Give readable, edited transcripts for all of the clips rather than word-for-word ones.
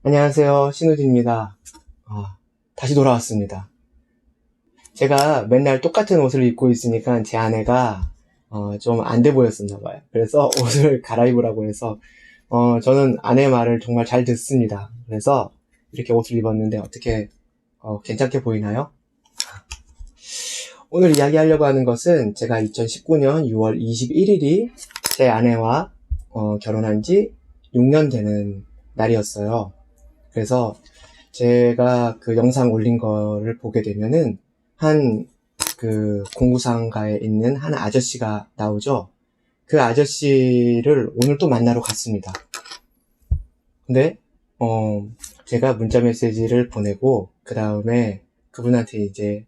안녕하세요. 신우진입니다. 다시 돌아왔습니다. 제가 맨날 똑같은 옷을 입고 있으니까 제 아내가 좀 안 돼 보였었나 봐요. 그래서 옷을 갈아입으라고 해서 저는 아내 말을 정말 잘 듣습니다. 그래서 이렇게 옷을 입었는데 어떻게 괜찮게 보이나요? 오늘 이야기하려고 하는 것은 제가 2019년 6월 21일이 제 아내와 결혼한 지 6년 되는 날이었어요. 그래서 제가 그 영상 올린 거를 보게 되면은 한 그 공구상가에 있는 한 아저씨가 나오죠. 그 아저씨를 오늘 또 만나러 갔습니다. 근데 제가 문자 메시지를 보내고 그 다음에 그분한테 이제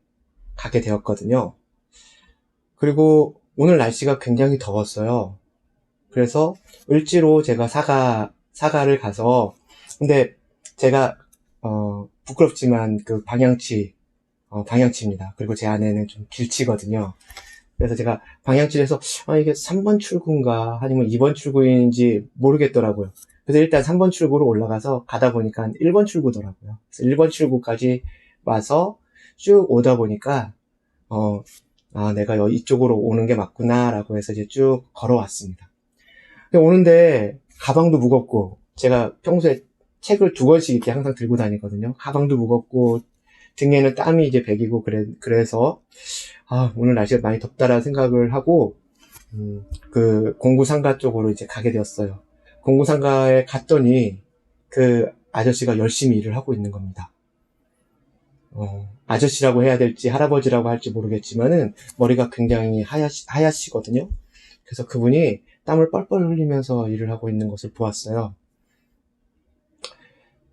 가게 되었거든요. 그리고 오늘 날씨가 굉장히 더웠어요. 그래서 을지로 제가 사가를 가서, 근데 제가 부끄럽지만 그 방향치입니다. 그리고 제 아내는 좀 길치거든요. 그래서 제가 방향치를 해서 이게 3번 출구인가 아니면 2번 출구인지 모르겠더라고요. 그래서 일단 3번 출구로 올라가서 가다 보니까 1번 출구더라고요. 그래서 1번 출구까지 와서 쭉 오다 보니까 내가 이쪽으로 오는 게 맞구나 라고 해서 이제 쭉 걸어왔습니다. 오는데 가방도 무겁고, 제가 평소에 책을 2권씩 이렇게 항상 들고 다니거든요. 가방도 무겁고 등에는 땀이 이제 배기고 그래서 오늘 날씨가 많이 덥다라는 생각을 하고 그 공구상가 쪽으로 이제 가게 되었어요. 공구상가에 갔더니 그 아저씨가 열심히 일을 하고 있는 겁니다. 아저씨라고 해야 될지 할아버지라고 할지 모르겠지만은 머리가 굉장히 하얗시거든요. 그래서 그분이 땀을 뻘뻘 흘리면서 일을 하고 있는 것을 보았어요.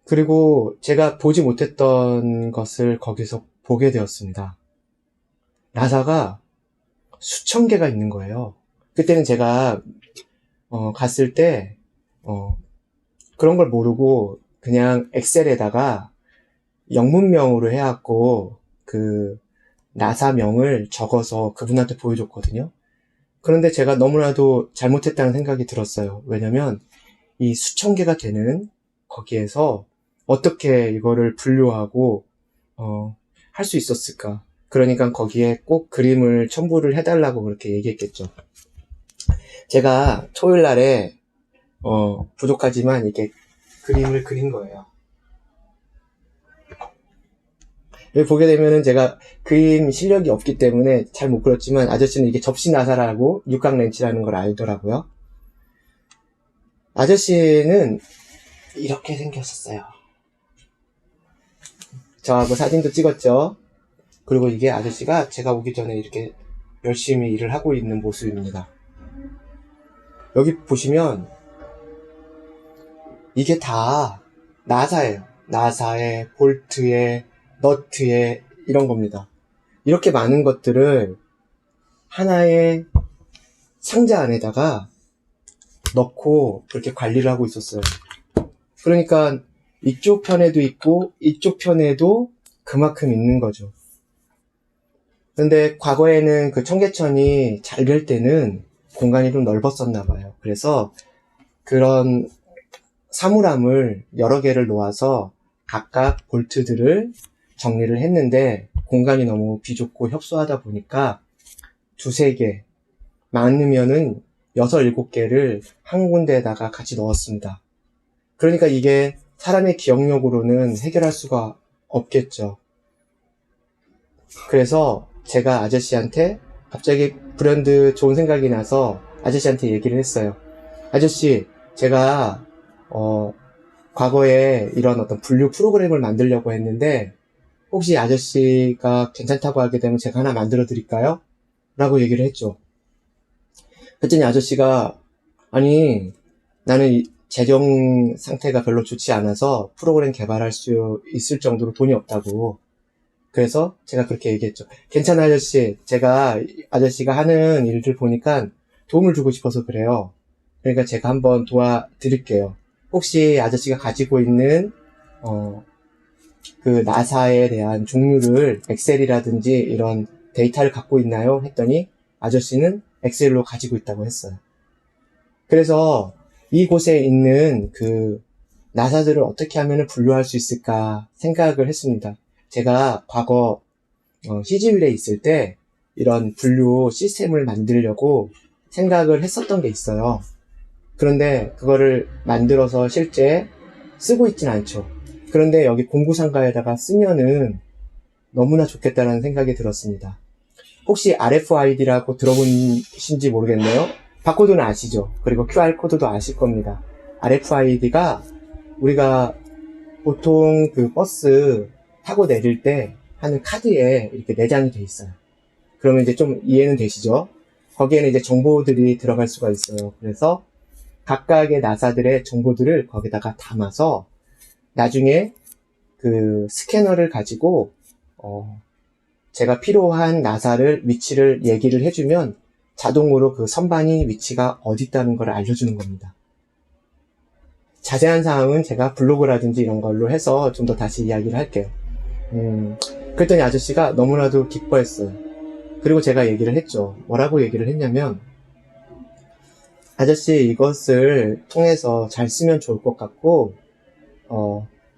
그리고 제가 보지 못했던 것을 거기서 보게 되었습니다. 나사가 수천 개가 있는 거예요. 그때는 제가 갔을 때 그런 걸 모르고 그냥 엑셀에다가 영문명으로 해갖고 그 나사명을 적어서 그분한테 보여줬거든요. 그런데 제가 너무나도 잘못했다는 생각이 들었어요. 왜냐면 이 수천 개가 되는 거기에서 어떻게 이거를 분류하고 할 수 있었을까? 그러니까 거기에 꼭 그림을 첨부를 해달라고 그렇게 얘기했겠죠. 제가 토요일 날에 부족하지만 이렇게 그림을 그린 거예요. 여기 보게 되면은 제가 그림 실력이 없기 때문에 잘 못 그렸지만 아저씨는 이게 접시 나사라고 육각 렌치라는 걸 알더라고요. 아저씨는 이렇게 생겼었어요. 저하고 사진도 찍었죠. 그리고 이게 아저씨가 제가 오기 전에 이렇게 열심히 일을 하고 있는 모습입니다. 여기 보시면 이게 다 나사예요. 나사에 볼트에 너트에 이런 겁니다. 이렇게 많은 것들을 하나의 상자 안에다가 넣고 그렇게 관리를 하고 있었어요. 그러니까 이쪽 편에도 있고 이쪽 편에도 그만큼 있는 거죠. 근데 과거에는 그 청계천이 잘 될 때는 공간이 좀 넓었었나 봐요. 그래서 그런 사물함을 여러 개를 놓아서 각각 볼트들을 정리를 했는데 공간이 너무 비좁고 협소하다 보니까 2-3개, 많으면은 6-7개를 한 군데에다가 같이 넣었습니다. 그러니까 이게 사람의 기억력으로는 해결할 수가 없겠죠. 그래서 제가 아저씨한테 갑자기 브랜드 좋은 생각이 나서 아저씨한테 얘기를 했어요. 아저씨, 제가 과거에 이런 어떤 분류 프로그램을 만들려고 했는데 혹시 아저씨가 괜찮다고 하게 되면 제가 하나 만들어 드릴까요? 라고 얘기를 했죠. 그랬더니 아저씨가 아니 나는 재정 상태가 별로 좋지 않아서 프로그램 개발할 수 있을 정도로 돈이 없다고. 그래서 제가 그렇게 얘기했죠. 괜찮아 아저씨, 제가 아저씨가 하는 일들 보니까 도움을 주고 싶어서 그래요. 그러니까 제가 한번 도와드릴게요. 혹시 아저씨가 가지고 있는 그 나사에 대한 종류를 엑셀이라든지 이런 데이터를 갖고 있나요? 했더니 아저씨는 엑셀로 가지고 있다고 했어요. 그래서 이곳에 있는 그 나사들을 어떻게 하면 분류할 수 있을까 생각을 했습니다. 제가 과거 CG윌에 있을 때 이런 분류 시스템을 만들려고 생각을 했었던 게 있어요. 그런데 그거를 만들어서 실제 쓰고 있진 않죠. 그런데 여기 공구상가에다가 쓰면은 너무나 좋겠다는 생각이 들었습니다. 혹시 RFID라고 들어보신지 모르겠네요. 바코드는 아시죠? 그리고 QR코드도 아실 겁니다. RFID가 우리가 보통 그 버스 타고 내릴 때 하는 카드에 이렇게 내장이 돼 있어요. 그러면 이제 좀 이해는 되시죠? 거기에는 이제 정보들이 들어갈 수가 있어요. 그래서 각각의 나사들의 정보들을 거기다가 담아서 나중에 그 스캐너를 가지고 제가 필요한 나사를 위치를 얘기를 해주면 자동으로 그 선반이 위치가 어디 있다는 걸 알려주는 겁니다. 자세한 사항은 제가 블로그라든지 이런 걸로 해서 좀 더 다시 이야기를 할게요. 그랬더니 아저씨가 너무나도 기뻐했어요. 그리고 제가 얘기를 했죠. 뭐라고 얘기를 했냐면, 아저씨 이것을 통해서 잘 쓰면 좋을 것 같고,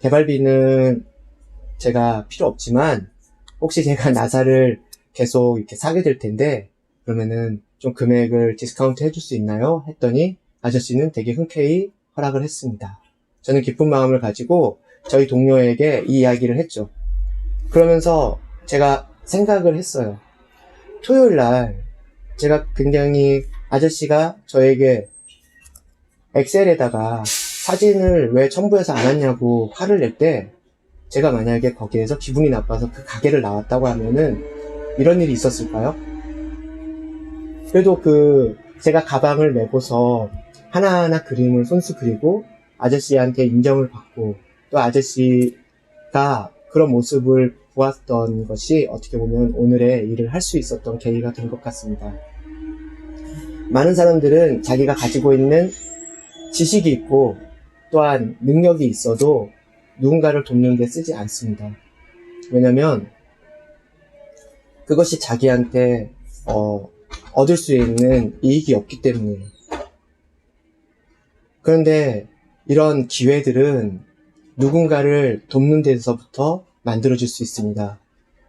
개발비는 제가 필요 없지만, 혹시 제가 나사를 계속 이렇게 사게 될 텐데, 그러면은 좀 금액을 디스카운트 해줄 수 있나요? 했더니 아저씨는 되게 흔쾌히 허락을 했습니다. 저는 기쁜 마음을 가지고 저희 동료에게 이 이야기를 했죠. 그러면서 제가 생각을 했어요. 토요일 날 제가 굉장히 아저씨가 저에게 엑셀에다가 사진을 왜 첨부해서 안 왔냐고 화를 낼 때 제가 만약에 거기에서 기분이 나빠서 그 가게를 나왔다고 하면은 이런 일이 있었을까요? 그래도 제가 가방을 메고서 하나하나 그림을 손수 그리고 아저씨한테 인정을 받고 또 아저씨가 그런 모습을 보았던 것이 어떻게 보면 오늘의 일을 할 수 있었던 계기가 된 것 같습니다. 많은 사람들은 자기가 가지고 있는 지식이 있고 또한 능력이 있어도 누군가를 돕는 데 쓰지 않습니다. 왜냐면 그것이 자기한테 얻을 수 있는 이익이 없기 때문이에요. 그런데 이런 기회들은 누군가를 돕는 데서부터 만들어질 수 있습니다.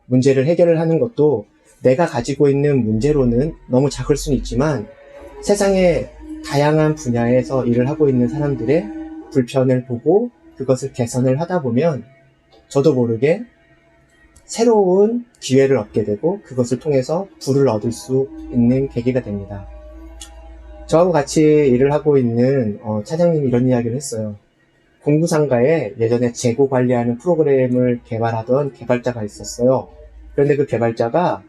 문제를 해결을 하는 것도 내가 가지고 있는 문제로는 너무 작을 수는 있지만 세상의 다양한 분야에서 일을 하고 있는 사람들의 불편을 보고 그것을 개선을 하다 보면 저도 모르게 새로운 기회를 얻게 되고 그것을 통해서 부를 얻을 수 있는 계기가 됩니다. 저하고 같이 일을 하고 있는 차장님이 이런 이야기를 했어요. 공구상가에 예전에 재고 관리하는 프로그램을 개발하던 개발자가 있었어요. 그런데 그 개발자가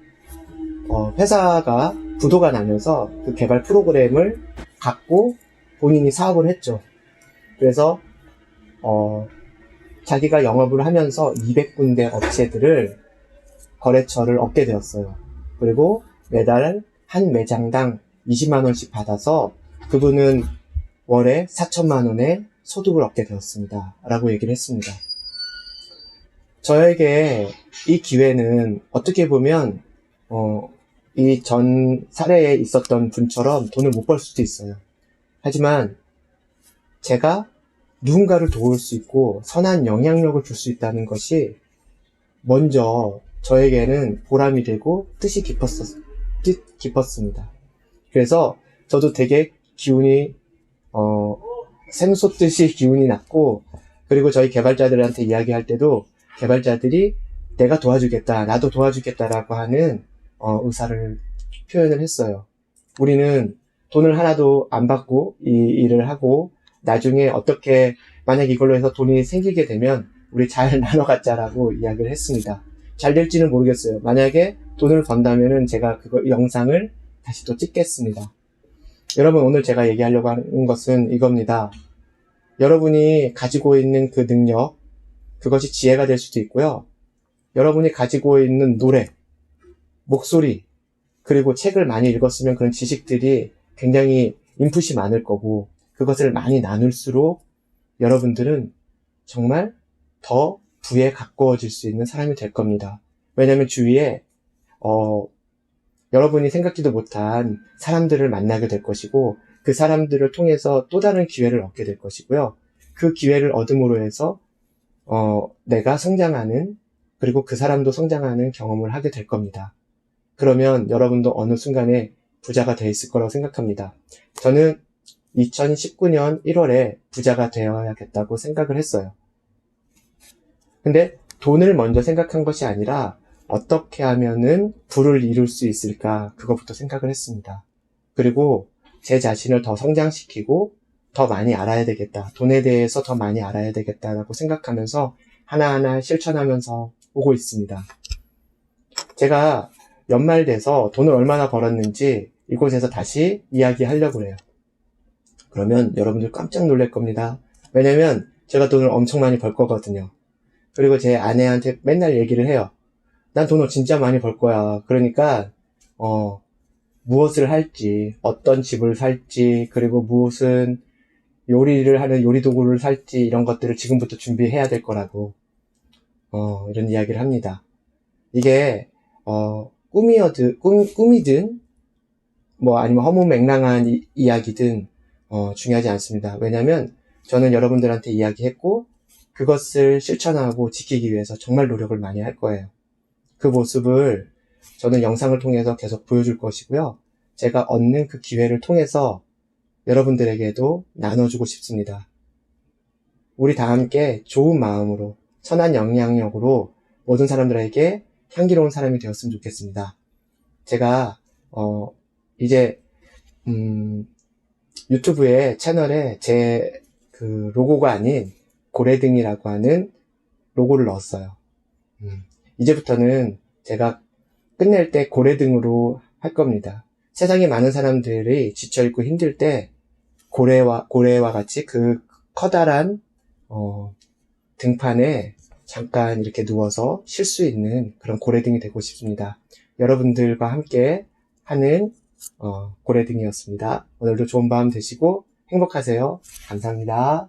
회사가 부도가 나면서 그 개발 프로그램을 갖고 본인이 사업을 했죠. 그래서 자기가 영업을 하면서 200군데 업체들을 거래처를 얻게 되었어요. 그리고 매달 한 매장당 20만 원씩 받아서 그분은 월에 4천만 원의 소득을 얻게 되었습니다. 라고 얘기를 했습니다. 저에게 이 기회는 어떻게 보면 이 전 사례에 있었던 분처럼 돈을 못 벌 수도 있어요. 하지만 제가 누군가를 도울 수 있고 선한 영향력을 줄 수 있다는 것이 먼저 저에게는 보람이 되고 뜻이 깊었습니다. 그래서 저도 되게 기운이 샘솟듯이 기운이 났고, 그리고 저희 개발자들한테 이야기할 때도 개발자들이 내가 도와주겠다, 나도 도와주겠다라고 하는 의사를 표현을 했어요. 우리는 돈을 하나도 안 받고 이 일을 하고 나중에 어떻게 만약 이걸로 해서 돈이 생기게 되면 우리 잘 나눠 갖자라고 이야기를 했습니다. 잘 될지는 모르겠어요. 만약에 돈을 번다면은 제가 그거 영상을 다시 또 찍겠습니다. 여러분, 오늘 제가 얘기하려고 하는 것은 이겁니다. 여러분이 가지고 있는 그 능력, 그것이 지혜가 될 수도 있고요. 여러분이 가지고 있는 노래, 목소리, 그리고 책을 많이 읽었으면 그런 지식들이 굉장히 인풋이 많을 거고, 그것을 많이 나눌수록 여러분들은 정말 더 부에 가까워질 수 있는 사람이 될 겁니다. 왜냐하면 주위에 여러분이 생각지도 못한 사람들을 만나게 될 것이고 그 사람들을 통해서 또 다른 기회를 얻게 될 것이고요. 그 기회를 얻음으로 해서 내가 성장하는, 그리고 그 사람도 성장하는 경험을 하게 될 겁니다. 그러면 여러분도 어느 순간에 부자가 돼 있을 거라고 생각합니다. 저는 2019년 1월에 부자가 되어야겠다고 생각을 했어요. 근데 돈을 먼저 생각한 것이 아니라 어떻게 하면은 부를 이룰 수 있을까, 그것부터 생각을 했습니다. 그리고 제 자신을 더 성장시키고 더 많이 알아야 되겠다, 돈에 대해서 더 많이 알아야 되겠다라고 생각하면서 하나하나 실천하면서 오고 있습니다. 제가 연말 돼서 돈을 얼마나 벌었는지 이곳에서 다시 이야기하려고 해요. 그러면 여러분들 깜짝 놀랄 겁니다. 왜냐면 제가 돈을 엄청 많이 벌 거거든요. 그리고 제 아내한테 맨날 얘기를 해요. 난 돈을 진짜 많이 벌 거야. 그러니까 무엇을 할지, 어떤 집을 살지, 그리고 무슨 요리를 하는 요리 도구를 살지, 이런 것들을 지금부터 준비해야 될 거라고 이런 이야기를 합니다. 이게 꿈이든 뭐 아니면 허무맹랑한 이야기든 중요하지 않습니다. 왜냐면 저는 여러분들한테 이야기했고 그것을 실천하고 지키기 위해서 정말 노력을 많이 할 거예요. 그 모습을 저는 영상을 통해서 계속 보여줄 것이고요. 제가 얻는 그 기회를 통해서 여러분들에게도 나눠주고 싶습니다. 우리 다 함께 좋은 마음으로, 선한 영향력으로 모든 사람들에게 향기로운 사람이 되었으면 좋겠습니다. 제가 이제 유튜브에 채널에 제 그 로고가 아닌 고래등이라고 하는 로고를 넣었어요. 이제부터는 제가 끝낼 때 고래등으로 할 겁니다. 세상에 많은 사람들이 지쳐있고 힘들 때 고래와 같이 그 커다란 등판에 잠깐 이렇게 누워서 쉴 수 있는 그런 고래등이 되고 싶습니다. 여러분들과 함께 하는 고래등이었습니다. 오늘도 좋은 밤 되시고 행복하세요. 감사합니다.